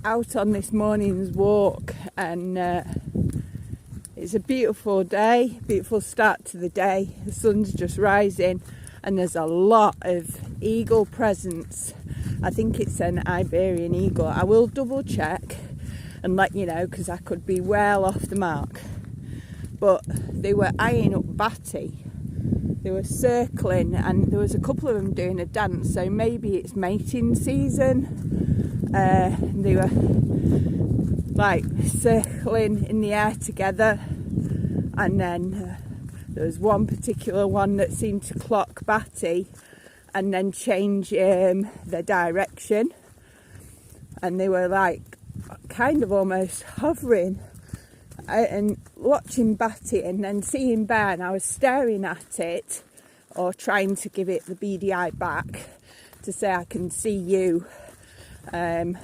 out on this morning's walk, and it's a beautiful day, beautiful start to the day. The sun's just rising and there's a lot of eagle presence. I think it's an Iberian eagle. I will double check and let you know, because I could be well off the mark. But they were eyeing up Batty. They were circling, and there was a couple of them doing a dance, so maybe it's mating season. They were like circling in the air together, and then there was one particular one that seemed to clock Batty and then change their direction, and they were like kind of almost hovering and watching Batty, and then seeing Bear, and I was staring at it or trying to give it the beady eye back to say I can see you. I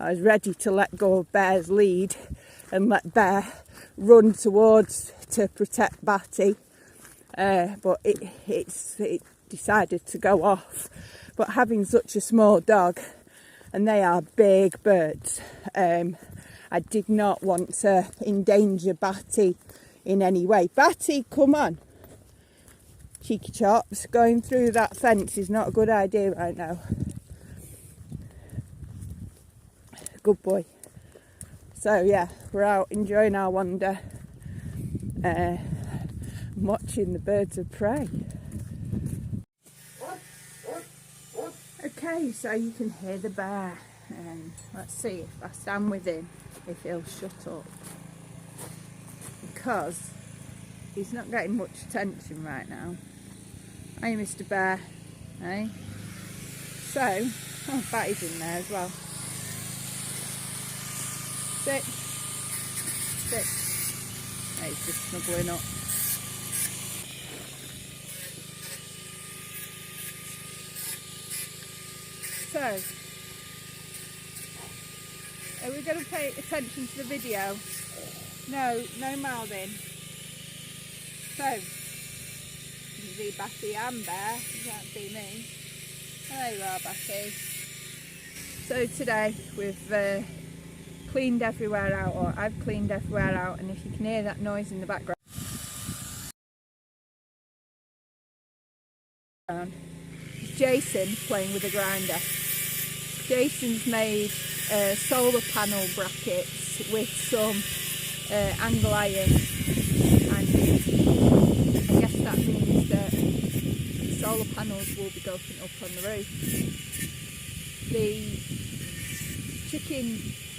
was ready to let go of Bear's lead and let Bear run towards to protect Batty, but it decided to go off. But having such a small dog, and they are big birds, I did not want to endanger Batty in any way. Batty, come on. Cheeky chops, going through that fence is not a good idea right now. Good boy. So yeah, we're out enjoying our wander, watching the birds of prey. Okay, so you can hear the bear, and let's see if I stand with him, if he'll shut up, because he's not getting much attention right now. Hey, Mr Bear, hey? So, oh, Batty's in there as well. Sit. Sit. Hey, he's just snuggling up. So, are we going to pay attention to the video? No, no mouthing. So, you can see Batty and Bear, you can't see me. There you are, Batty. So today we've cleaned everywhere out, or I've cleaned everywhere out, and if you can hear that noise in the background, it's Jason playing with a grinder. Jason's made solar panel brackets with some angle iron, and I guess that means that the solar panels will be going up on the roof. The chicken,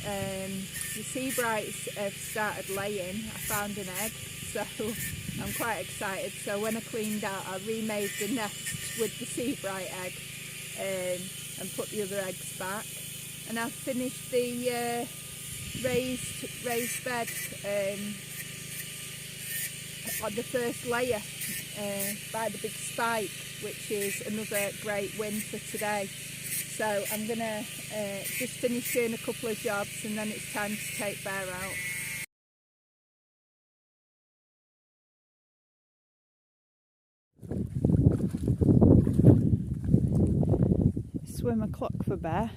the sea brights have started laying. I found an egg, so I'm quite excited. So when I cleaned out, I remade the nest with the sea bright egg, and put the other eggs back, and I've finished the raised bed on the first layer by the big spike, which is another great win for today. So I'm gonna just finish doing a couple of jobs, and then it's time to take Bear out. Swim o'clock for Bear.